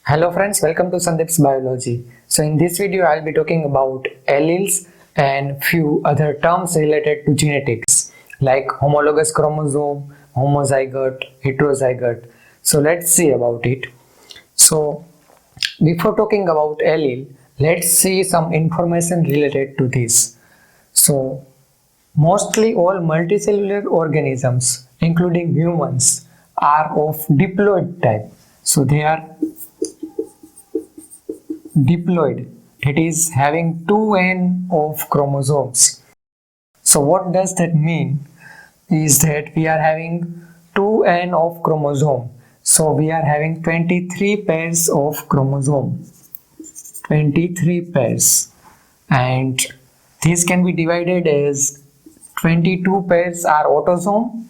Hello friends, welcome to Sandeep's Biology. So in this video I'll be talking about alleles and few other terms related to genetics like homologous chromosome, homozygote, heterozygote. So let's see about it. So before talking about allele, let's see some information related to this. So mostly all multicellular organisms including humans are of diploid type. So they are diploid, that is having 2n of chromosomes. So what does that mean is that we are having 2n of chromosome, so we are having 23 pairs of chromosome, 23 pairs, and these can be divided as 22 pairs are autosome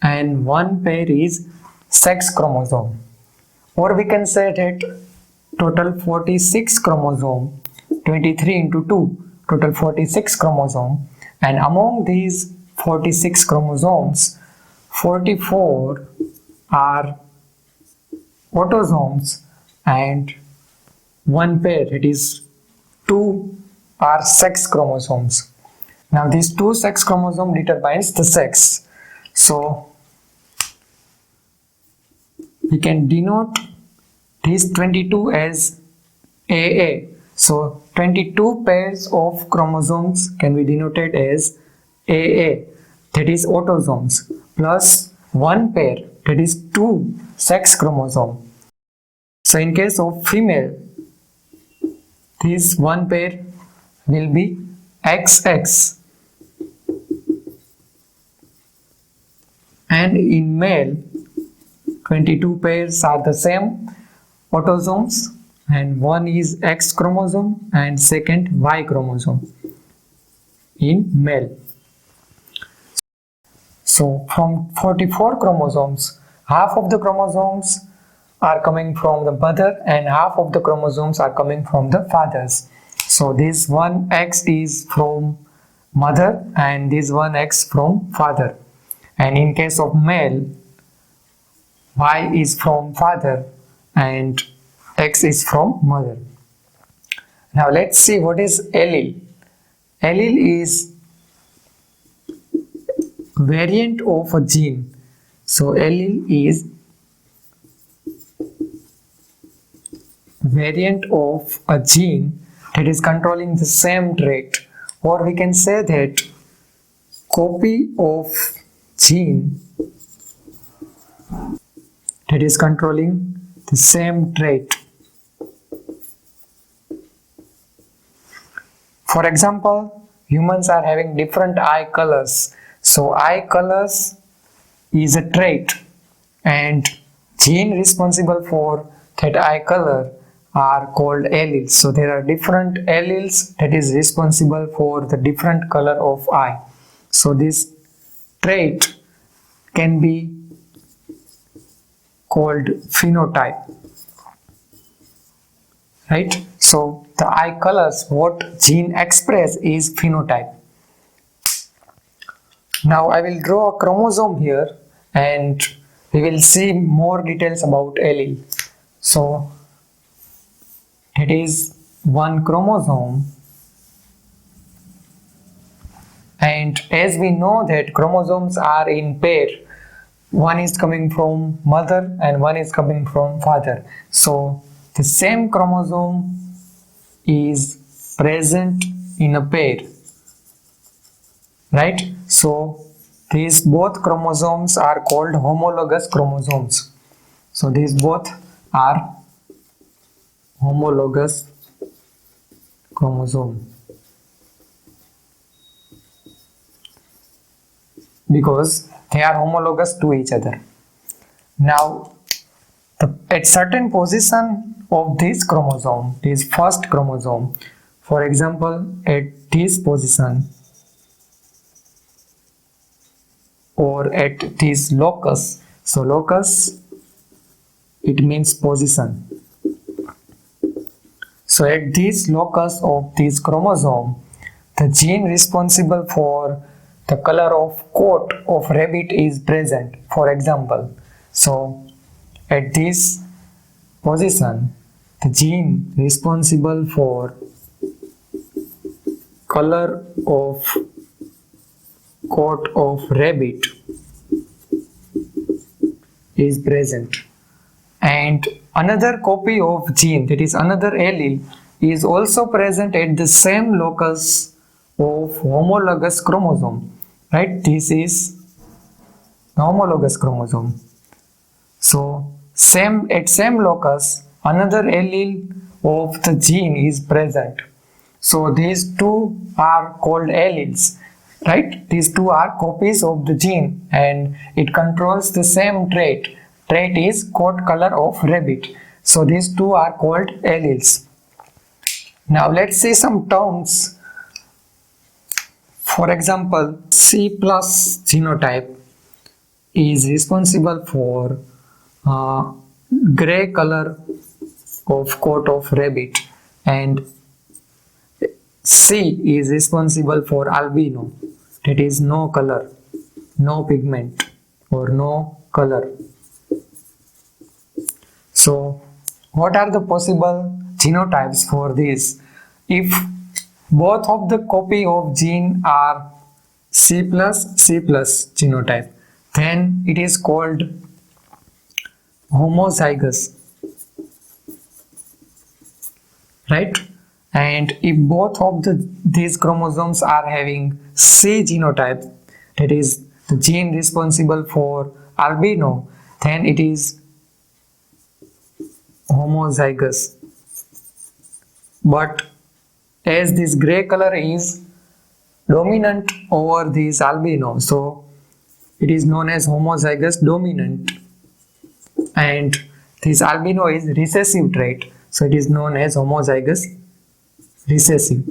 and one pair is sex chromosome, or we can say that total 46 chromosome, 23 into 2, total 46 chromosome, and among these 46 chromosomes 44 are autosomes and one pair, it is 2 are sex chromosomes. Now these two sex chromosome determines the sex, so we can denote these 22 as AA. So 22 pairs of chromosomes can be denoted as AA, that is autosomes, plus one pair, that is 2 sex chromosome. So in case of female, this one pair will be XX, and in male 22 pairs are the same autosomes, and one is X chromosome and second Y chromosome in male. So from 44 chromosomes, half of the chromosomes are coming from the mother and half of the chromosomes are coming from the fathers. So this one X is from mother and this one X from father, and in case of male, Y is from father and X is from mother. Now let's see what is allele. Allele is variant of a gene. So allele is variant of a gene that is controlling the same trait, or we can say that copy of gene that is controlling the same trait. For example, humans are having different eye colors. So eye colors is a trait, and gene responsible for that eye color are called alleles. So there are different alleles that is responsible for the different color of eye. So this trait can be called phenotype, right? So the eye colors, what gene express is phenotype. Now I will draw a chromosome here and we will see more details about allele. So it is one chromosome, and as we know that chromosomes are in pair, one is coming from mother and one is coming from father. So the same chromosome is present in a pair, right? So these both chromosomes are called homologous chromosomes. So these both are homologous chromosome because they are homologous to each other. Now at certain position of this chromosome, this first chromosome, for example at this position or at this locus, so locus it means position. So at this locus of this chromosome, the gene responsible for the color of coat of rabbit is present, for example. So at this position, the gene responsible for color of coat of rabbit is present, and another copy of gene, that is another allele, is also present at the same locus of homologous chromosome, right? This is the homologous chromosome. So same locus another allele of the gene is present. So these two are called alleles, right? These two are copies of the gene and it controls the same trait. Trait is coat color of rabbit. So these two are called alleles. Now let's see some terms. For example, C plus genotype is responsible for gray color of coat of rabbit, and C is responsible for albino, that is no color, no pigment or no color. So what are the possible genotypes for this? If both of the copy of gene are C plus genotype, then it is called homozygous, right? And if both of these chromosomes are having C genotype, that is the gene responsible for albino, then it is homozygous. But as this gray color is dominant over this albino, so it is known as homozygous dominant, and this albino is recessive trait, so it is known as homozygous recessive.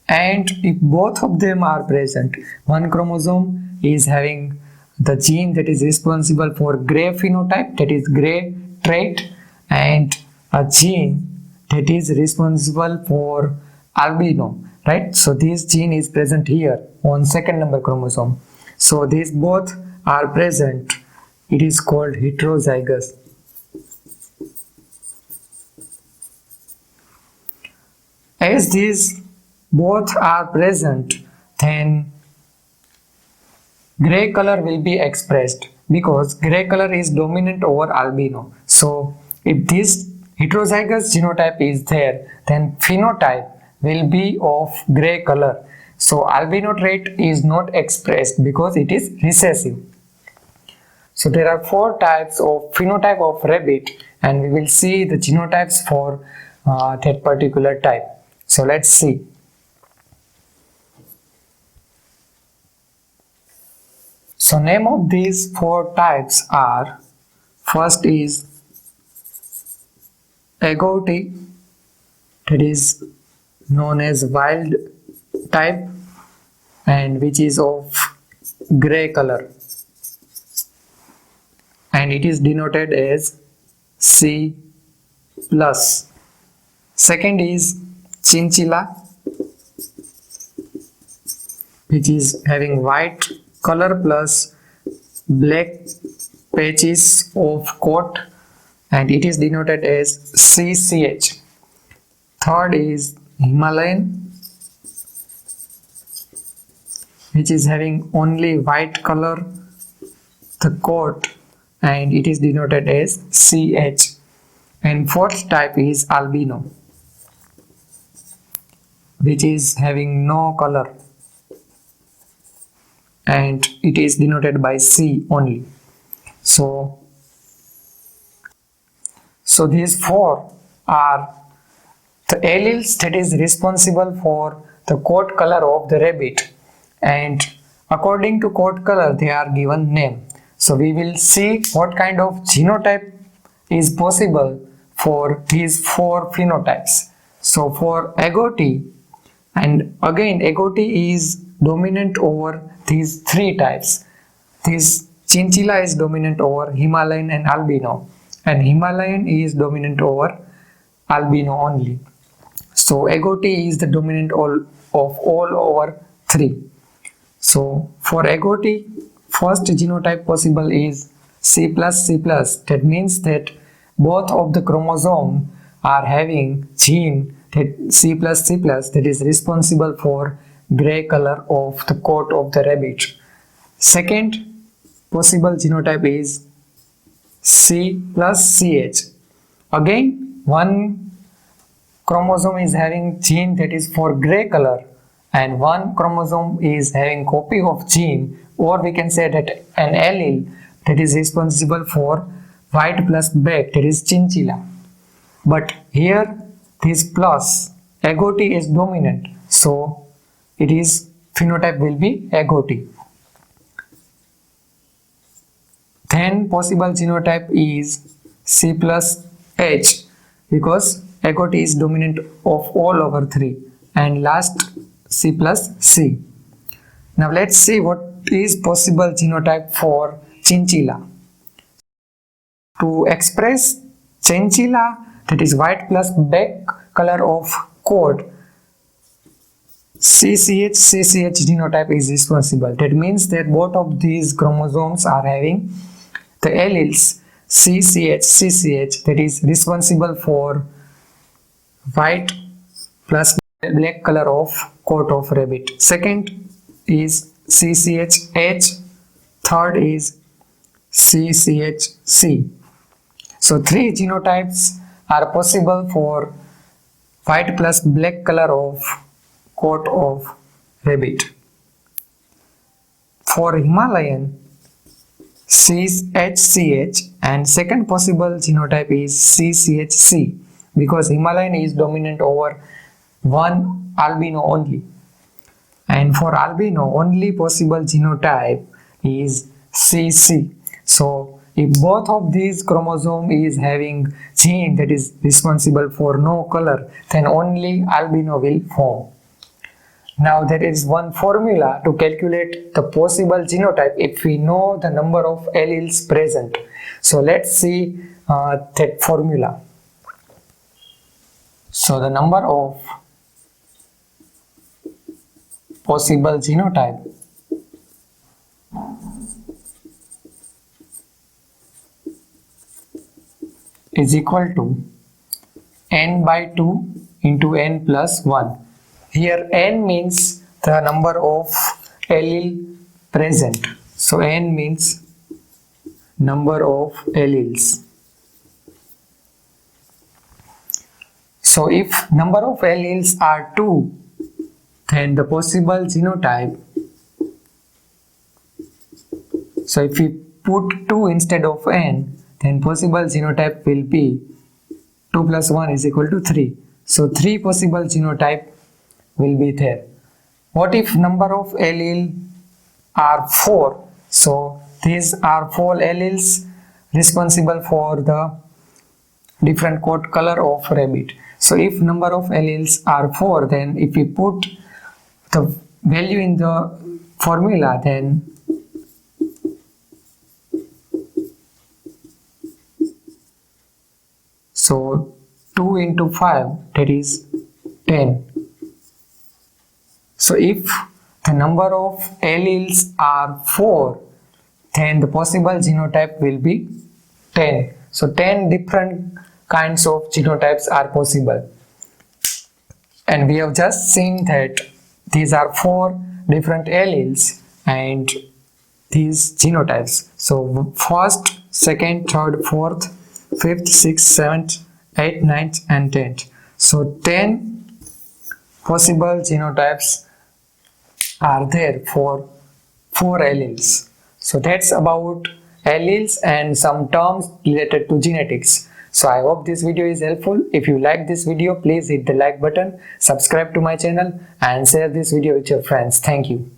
And if both of them are present, one chromosome is having the gene that is responsible for gray phenotype, that is gray trait, and a gene that is responsible for albino, right? So this gene is present here on second number chromosome. So these both are present. It is called heterozygous. As these both are present, then gray color will be expressed because gray color is dominant over albino. So if this heterozygous genotype is there, then phenotype will be of gray color. So albino trait is not expressed because it is recessive. So there are four types of phenotype of rabbit, and we will see the genotypes for that particular type. So let's see. So name of these four types are, first is agouti, that is known as wild type and which is of gray color, and it is denoted as C plus. Second is chinchilla, which is having white color plus black patches of coat, and it is denoted as CCH. Third is Himalayan, which is having only white color the coat, and it is denoted as CH. And fourth type is albino, which is having no color, and it is denoted by C only. So these four are the alleles that is responsible for the coat color of the rabbit, and according to coat color they are given name. So we will see what kind of genotype is possible for these four phenotypes. So for agouti, and again agouti is dominant over these three types. This chinchilla is dominant over Himalayan and albino, and Himalayan is dominant over albino only. So agouti is the dominant of all over three. So for agouti, first genotype possible is C plus. That means that both of the chromosome are having gene that C plus C plus that is responsible for gray color of the coat of the rabbit. Second possible genotype is C plus CH. Again, one chromosome is having gene that is for gray color and one chromosome is having copy of gene, or we can say that an allele that is responsible for white plus black, that is chinchilla. But here this plus agouti is dominant, so it is phenotype will be agouti. Then possible genotype is C plus H, because agouti is dominant of all over 3, and last C plus C. Now let's see what is possible genotype for chinchilla. To express chinchilla, that is white plus black color of coat, CCH genotype is responsible. That means that both of these chromosomes are having the alleles CCH that is responsible for white plus black color of coat of rabbit. Second is CCH, third is CCHC. So 3 genotypes are possible for white plus black color of coat of rabbit. For Himalayan, CHCH, and second possible genotype is CCHC, because Himalayan is dominant over one albino only. And for albino, only possible genotype is CC. So if both of these chromosome is having gene that is responsible for no color, then only albino will form. Now there is one formula to calculate the possible genotype if we know the number of alleles present. So let's see that formula. So the number of possible genotype is equal to n by 2 into n plus 1. Here n means the number of allele present. So n means number of alleles. So if number of alleles are 2, then the possible genotype, so if we put 2 instead of n, then possible genotype will be 2 plus 1 is equal to 3. So 3 possible genotype will be there. What if number of allele are 4? So these are 4 alleles responsible for the different coat color of rabbit. So if number of alleles are 4, then if we put the value in the formula, then so 2 into 5, that is 10. So if the number of alleles are 4, then the possible genotype will be 10. So 10 different kinds of genotypes are possible. And we have just seen that these are 4 different alleles and these genotypes. So first, second, third, fourth, fifth, sixth, seventh, eighth, ninth and 10th. So 10 possible genotypes are there for 4 alleles. So that's about alleles and some terms related to genetics. So I hope this video is helpful. If you like this video, please hit the like button, subscribe to my channel and share this video with your friends. Thank you.